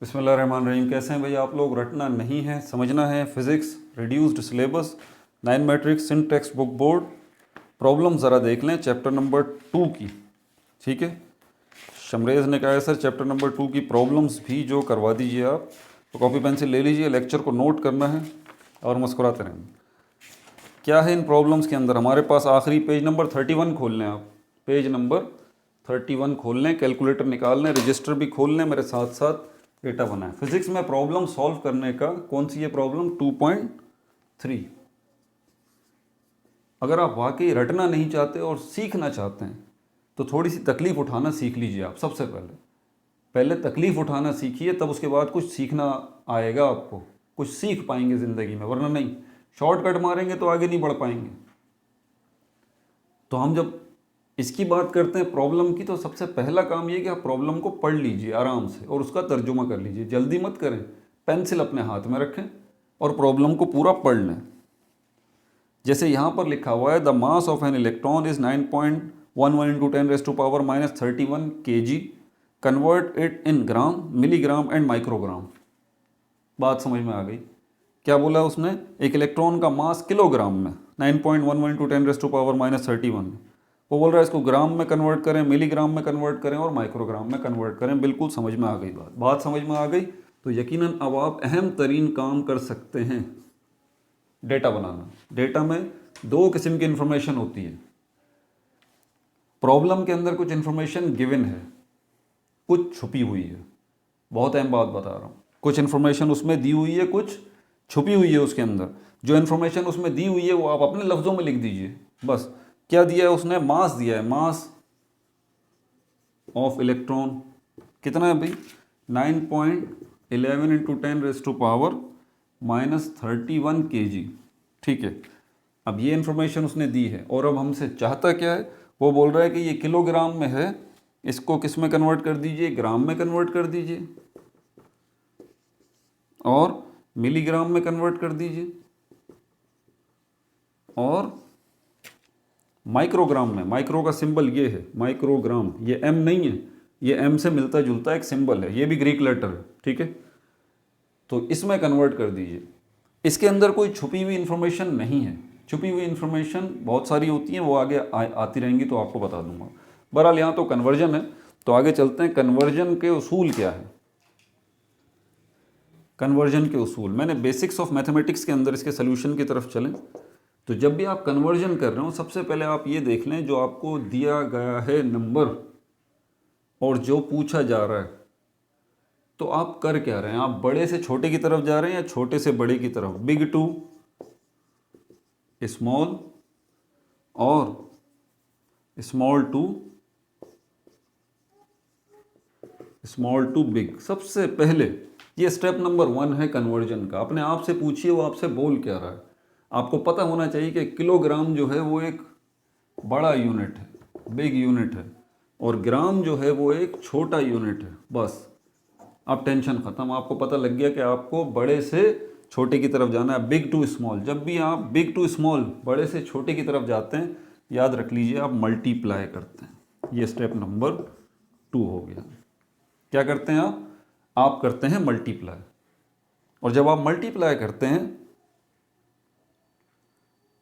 बिस्मिल्लाहिर्रहमानिर्रहीम। कैसे हैं भाई आप लोग? रटना नहीं है, समझना है। फिज़िक्स रिड्यूस्ड सिलेबस 9 मैट्रिक्स इन टेक्स्ट बुक बोर्ड। प्रॉब्लम ज़रा देख लें चैप्टर नंबर 2 की, ठीक है। शमरेज़ ने कहा है सर चैप्टर नंबर 2 की प्रॉब्लम्स भी जो करवा दीजिए आप, तो कॉपी पेंसिल ले लीजिए, लेक्चर को नोट करना है और मुस्कुराते रहेंगे। क्या है इन प्रॉब्लम्स के अंदर? हमारे पास आखिरी पेज नंबर 31 खोल लें आप, पेज नंबर 31 खोल लें, कैलकुलेटर निकाल लें, रजिस्टर भी खोल लें, मेरे साथ साथ डेटा बनाएं। फिजिक्स में प्रॉब्लम सॉल्व करने का कौन सी है प्रॉब्लम? 2.3। अगर आप वाकई रटना नहीं चाहते और सीखना चाहते हैं तो थोड़ी सी तकलीफ उठाना सीख लीजिए आप। सबसे पहले तकलीफ उठाना सीखिए, तब उसके बाद कुछ सीखना आएगा, आपको कुछ सीख पाएंगे ज़िंदगी में, वरना नहीं। शॉर्टकट मारेंगे तो आगे नहीं बढ़ पाएंगे। तो हम जब इसकी बात करते हैं प्रॉब्लम की, तो सबसे पहला काम ये कि आप प्रॉब्लम को पढ़ लीजिए आराम से और उसका तर्जुमा कर लीजिए। जल्दी मत करें, पेंसिल अपने हाथ में रखें और प्रॉब्लम को पूरा पढ़ लें। जैसे यहाँ पर लिखा हुआ है, the mass of an electron is 9.11 into 10⁻⁻31 kg, convert it in gram, milligram and microgram. बात समझ में आ गई? क्या बोला उसने? एक इलेक्ट्रॉन का मास किलोग्राम में 9.11 इंटू 10⁻⁻31, वो बोल रहा है इसको ग्राम में कन्वर्ट करें, मिलीग्राम में कन्वर्ट करें और माइक्रोग्राम में कन्वर्ट करें। बिल्कुल समझ में आ गई बात समझ में आ गई। तो यकीनन अब आप अहम तरीन काम कर सकते हैं, डेटा बनाना। डेटा में दो किस्म की इंफॉर्मेशन होती है। प्रॉब्लम के अंदर कुछ इंफॉर्मेशन गिवन है, कुछ छुपी हुई है। बहुत अहम बात बता रहा हूँ। कुछ इन्फॉर्मेशन उसमें दी हुई है, कुछ छुपी हुई है उसके अंदर। जो इन्फॉर्मेशन उसमें दी हुई है वो आप अपने लफ्ज़ों में लिख दीजिए बस। क्या दिया है उसने? मास दिया है, मास ऑफ इलेक्ट्रॉन कितना है भाई? 9.11 इंटू 10⁻⁻31 kg, ठीक है। अब ये इन्फॉर्मेशन उसने दी है और अब हमसे चाहता क्या है? वो बोल रहा है कि ये किलोग्राम में है, इसको किस में कन्वर्ट कर दीजिए? ग्राम में कन्वर्ट कर दीजिए और मिलीग्राम में कन्वर्ट कर दीजिए और माइक्रोग्राम में। माइक्रो का सिंबल ये है, माइक्रोग्राम, ये एम नहीं है, ये एम से मिलता जुलता एक सिंबल है, ये भी ग्रीक लेटर है, ठीक है। तो इसमें कन्वर्ट कर दीजिए। इसके अंदर कोई छुपी हुई इन्फॉर्मेशन नहीं है। छुपी हुई इन्फॉर्मेशन बहुत सारी होती हैं, वो आगे आती रहेंगी तो आपको बता दूंगा। बहरहाल यहाँ तो कन्वर्जन है, तो आगे चलते हैं। कन्वर्जन के उसूल क्या है? कन्वर्जन के उसूल, मैंने बेसिक्स ऑफ मैथमेटिक्स के अंदर इसके सोल्यूशन की तरफ चलें। तो जब भी आप कन्वर्जन कर रहे हो, सबसे पहले आप ये देख लें जो आपको दिया गया है नंबर और जो पूछा जा रहा है, तो आप कर क्या रहे हैं? आप बड़े से छोटे की तरफ जा रहे हैं या छोटे से बड़े की तरफ? बिग टू स्मॉल और स्मॉल टू बिग। सबसे पहले ये स्टेप नंबर 1 है कन्वर्जन का। अपने आप से पूछिए वो आपसे बोल क्या रहा है। आपको पता होना चाहिए कि किलोग्राम जो है वो एक बड़ा यूनिट है, बिग यूनिट है, और ग्राम जो है वो एक छोटा यूनिट है। बस अब टेंशन ख़त्म। आपको पता लग गया कि आपको बड़े से छोटे की तरफ जाना है, बिग टू स्मॉल। जब भी आप बिग टू स्मॉल, बड़े से छोटे की तरफ जाते हैं, याद रख लीजिए आप मल्टीप्लाई करते हैं। ये स्टेप नंबर 2 हो गया। क्या करते हैं आप करते हैं मल्टीप्लाई। और जब आप मल्टीप्लाई करते हैं,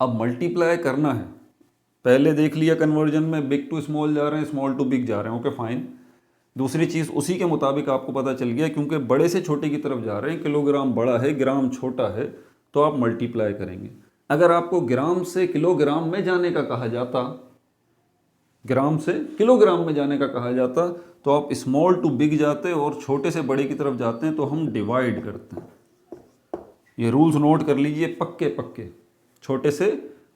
अब मल्टीप्लाई करना है। पहले देख लिया कन्वर्जन में बिग टू स्मॉल जा रहे हैं, स्मॉल टू बिग जा रहे हैं, ओके फाइन। दूसरी चीज़ उसी के मुताबिक आपको पता चल गया, क्योंकि बड़े से छोटे की तरफ जा रहे हैं, किलोग्राम बड़ा है, ग्राम छोटा है, तो आप मल्टीप्लाई करेंगे। अगर आपको ग्राम से किलोग्राम में जाने का कहा जाता, ग्राम से किलोग्राम में जाने का कहा जाता, तो आप स्मॉल टू बिग जाते और छोटे से बड़े की तरफ जाते हैं, तो हम डिवाइड करते हैं। ये रूल्स नोट कर लीजिए पक्के पक्के। छोटे से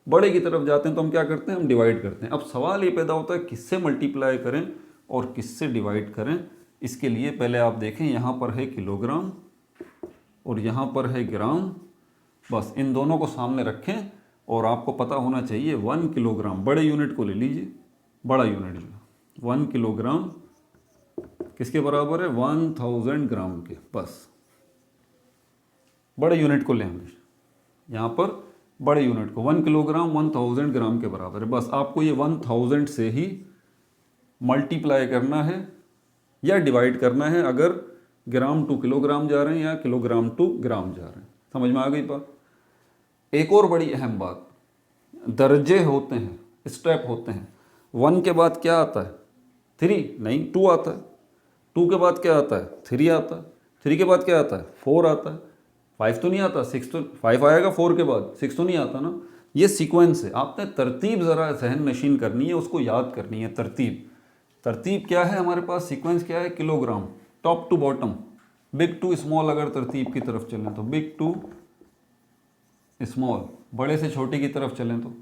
बड़े की तरफ जाते हैं तो हम क्या करते हैं? हम डिवाइड करते हैं। अब सवाल ये पैदा होता है किससे मल्टीप्लाई करें और किससे डिवाइड करें। इसके लिए पहले आप देखें, यहाँ पर है किलोग्राम और यहाँ पर है ग्राम। बस इन दोनों को सामने रखें और आपको पता होना चाहिए 1 किलोग्राम, बड़े यूनिट को ले लीजिए, बड़ा यूनिट जो 1 किलोग्राम किसके बराबर है? 1000 ग्राम के। बस बड़े यूनिट को लें हमेशा, यहाँ पर बड़े यूनिट को। 1 किलोग्राम 1000 ग्राम के बराबर है। बस आपको ये 1000 से ही मल्टीप्लाई करना है या डिवाइड करना है। अगर ग्राम टू किलोग्राम जा रहे हैं या किलोग्राम टू ग्राम जा रहे हैं। समझ में आ गई बात। एक और बड़ी अहम बात, दर्जे होते हैं, स्टेप होते हैं। 1 के बाद क्या आता है? 3 नहीं, 2 आता है। 2 के बाद क्या आता है? 3 आता है। 3 के बाद क्या आता है? 4 आता है। 5 तो नहीं आता, 6 तो 5 आएगा 4 के बाद, 6 तो नहीं आता ना। ये सीक्वेंस है, आपने तरतीब ज़रा जहन नशीन करनी है, उसको याद करनी है। तरतीब क्या है हमारे पास? सीक्वेंस क्या है? Kilogram, top to bottom, big to small. अगर तरतीब की तरफ चलें तो बिग टू स्मॉल, बड़े से छोटे की तरफ चलें तो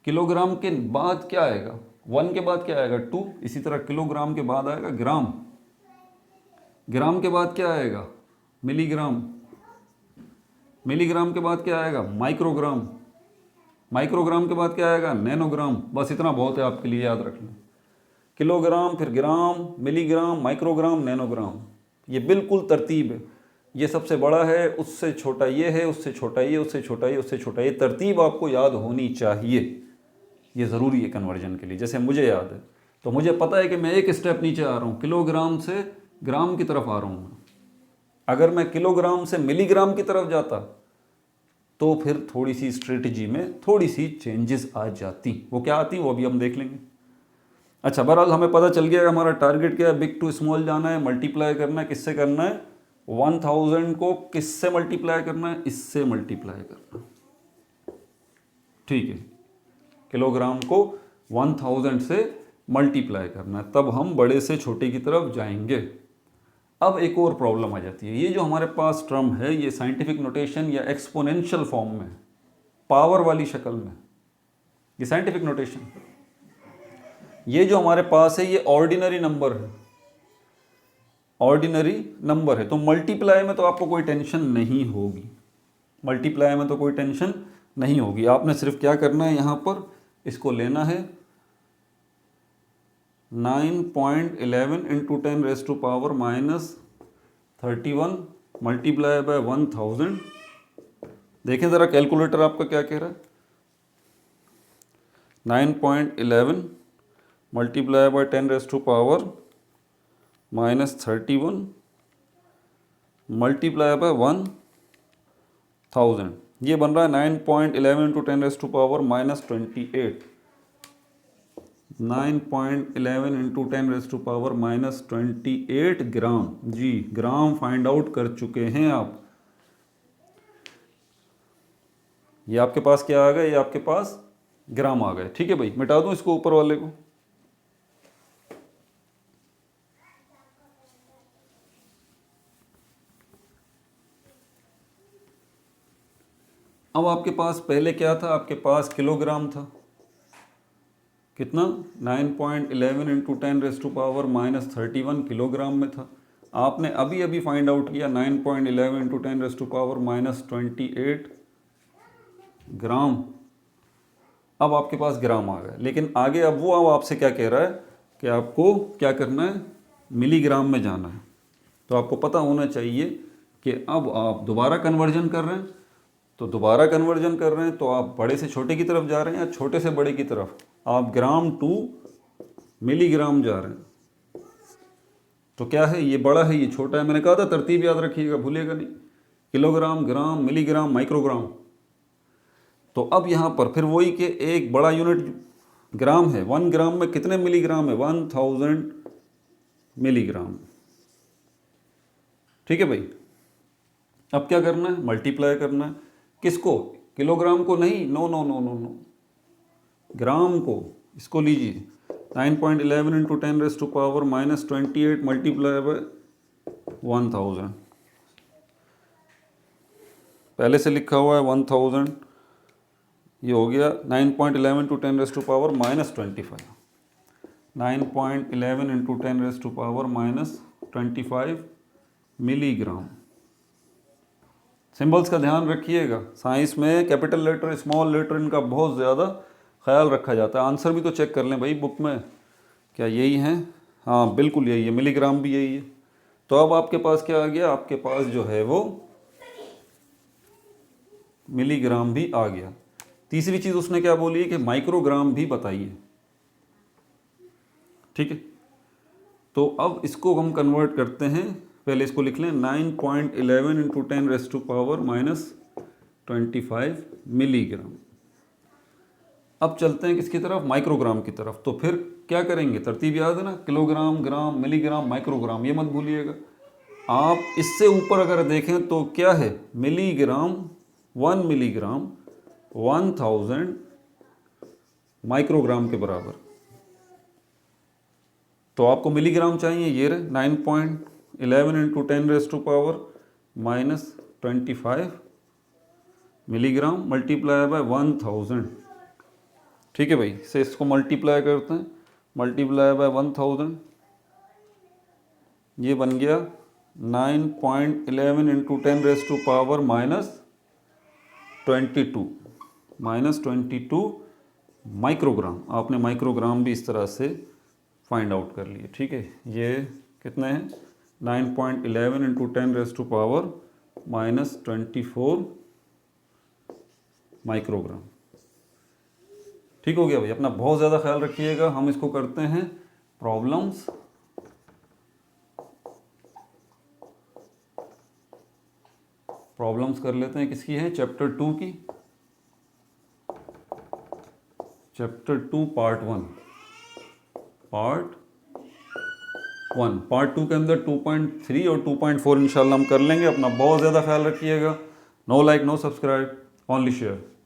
किलोग्राम के बाद क्या आएगा? 1 के बाद क्या आएगा? 2। इसी तरह किलोग्राम के बाद आएगा ग्राम, ग्राम के बाद क्या आएगा? मिलीग्राम, मिलीग्राम के बाद क्या आएगा? माइक्रोग्राम, माइक्रोग्राम के बाद क्या आएगा? नैनोग्राम। बस इतना बहुत है आपके लिए, याद रखना। किलोग्राम, फिर ग्राम, मिलीग्राम, माइक्रोग्राम, नैनोग्राम। ये बिल्कुल तरतीब है। ये सबसे बड़ा है, उससे छोटा ये है, उससे छोटा ये, उससे छोटा ये, उससे छोटा ये। तरतीब आपको याद होनी चाहिए, ये ज़रूरी है कन्वर्जन के लिए। जैसे मुझे याद है, तो मुझे पता है कि मैं एक स्टेप नीचे आ रहा हूँ, किलोग्राम से ग्राम की तरफ आ रहा हूँ। अगर मैं किलोग्राम से मिलीग्राम की तरफ जाता तो फिर थोड़ी सी स्ट्रेटजी में थोड़ी सी चेंजेस आ जाती। वो क्या आती वो अभी हम देख लेंगे। अच्छा, बहरहाल हमें पता चल गया कि हमारा टारगेट क्या है? बिग टू स्मॉल जाना है, मल्टीप्लाई करना है। किससे करना है? 1000 को किससे मल्टीप्लाई करना है? इससे मल्टीप्लाई करना। ठीक है, किलोग्राम को 1000 से मल्टीप्लाई करना है, तब हम बड़े से छोटे की तरफ जाएंगे। अब एक और प्रॉब्लम आ जाती है। ये जो हमारे पास टर्म है, ये साइंटिफिक नोटेशन या एक्सपोनेंशियल फॉर्म में, पावर वाली शक्ल में, ये साइंटिफिक नोटेशन। ये जो हमारे पास है ये ऑर्डिनरी नंबर है, ऑर्डिनरी नंबर है। तो मल्टीप्लाई में तो आपको कोई टेंशन नहीं होगी, मल्टीप्लाई में तो कोई टेंशन नहीं होगी। आपने सिर्फ क्या करना है, यहाँ पर इसको लेना है 9.11 इंटू 10⁻⁻31 मल्टीप्लाई बाय 1000। देखें ज़रा कैलकुलेटर आपका क्या कह रहा है? 9.11 मल्टीप्लाई बाय 10⁻⁻31 मल्टीप्लाई बाय 1000। ये बन रहा है 9.11 इंटू 10⁻⁻28। 9.11 इंटू 10⁻⁻28 ग्राम। जी, ग्राम फाइंड आउट कर चुके हैं आप। ये आपके पास क्या आ गया? ये आपके पास ग्राम आ गए। ठीक है भाई, मिटा दूं इसको ऊपर वाले को। अब आपके पास पहले क्या था? आपके पास किलोग्राम था। कितना? 9.11 इंटू 10⁻⁻31 किलोग्राम में था। आपने अभी अभी फाइंड आउट किया 9.11 इंटू 10⁻⁻28 ग्राम। अब आपके पास ग्राम आ गया, लेकिन आगे अब वो आपसे क्या कह रहा है कि आपको क्या करना है? मिलीग्राम में जाना है। तो आपको पता होना चाहिए कि अब आप दोबारा कन्वर्जन कर रहे हैं, तो दोबारा कन्वर्जन कर रहे हैं तो आप बड़े से छोटे की तरफ जा रहे हैं या छोटे से बड़े की तरफ? आप ग्राम टू मिलीग्राम जा रहे हैं। तो क्या है? ये बड़ा है, ये छोटा है। मैंने कहा था तरतीब याद रखिएगा, भूलिएगा नहीं। किलोग्राम, ग्राम, मिलीग्राम, माइक्रोग्राम। तो अब यहाँ पर फिर वही कि एक बड़ा यूनिट ग्राम है। 1 ग्राम में कितने मिलीग्राम है? 1000 मिलीग्राम। ठीक है भाई। अब क्या करना है? मल्टीप्लाई करना है। किसको? किलोग्राम को नहीं, no no no no no, gram को। इसको लीजिए 9.11 इंटू 10⁻⁻28 मल्टीप्लाई बाय 1000। पहले से लिखा हुआ है 1000, ये हो गया 9.11 इंटू 10⁻⁻25। 9.11 into 10⁻⁻25 milligram. सिंबल्स का ध्यान रखिएगा, साइंस में कैपिटल लेटर, स्मॉल लेटर, इनका बहुत ज़्यादा ख्याल रखा जाता है। आंसर भी तो चेक कर लें भाई बुक में, क्या यही है? हाँ बिल्कुल यही है, मिलीग्राम भी यही है। तो अब आपके पास क्या आ गया? आपके पास जो है वो मिलीग्राम भी आ गया। तीसरी चीज़ उसने क्या बोली है कि माइक्रोग्राम भी बताइए। ठीक है, तो अब इसको हम कन्वर्ट करते हैं पहले इसको लिख लें 9.11 इंटू 10⁻⁻25 मिलीग्राम। अब चलते हैं किसकी तरफ, माइक्रोग्राम की तरफ। तो फिर क्या करेंगे, तरतीब याद है ना, किलोग्राम, ग्राम, मिलीग्राम, माइक्रोग्राम, ये मत भूलिएगा। आप इससे ऊपर अगर देखें तो क्या है, मिलीग्राम, 1 मिलीग्राम 1000 माइक्रोग्राम के बराबर। तो आपको मिलीग्राम चाहिए, ये रहे 9.11 इंटू 10⁻⁻25 मिलीग्राम मल्टीप्लाई बाय 1000। ठीक है भाई, से इसको मल्टीप्लाई करते हैं, मल्टीप्लाई बाय 1000, ये बन गया 9.11 इंटू 10⁻22 माइक्रोग्राम। आपने माइक्रोग्राम भी इस तरह से फाइंड आउट कर लिए। ठीक है, ये कितने हैं, 9.11 इंटू 10⁻24 माइक्रोग्राम। ठीक हो गया भाई, अपना बहुत ज़्यादा ख्याल रखिएगा। हम इसको करते हैं प्रॉब्लम्स। प्रॉब्लम्स कर लेते हैं, किसकी है, चैप्टर 2 की, चैप्टर 2 पार्ट 1। पार्ट 2 के अंदर 2.3 और 2.4 इंशाल्लाह हम कर लेंगे। अपना बहुत ज़्यादा ख्याल रखिएगा। No like, no subscribe, only share.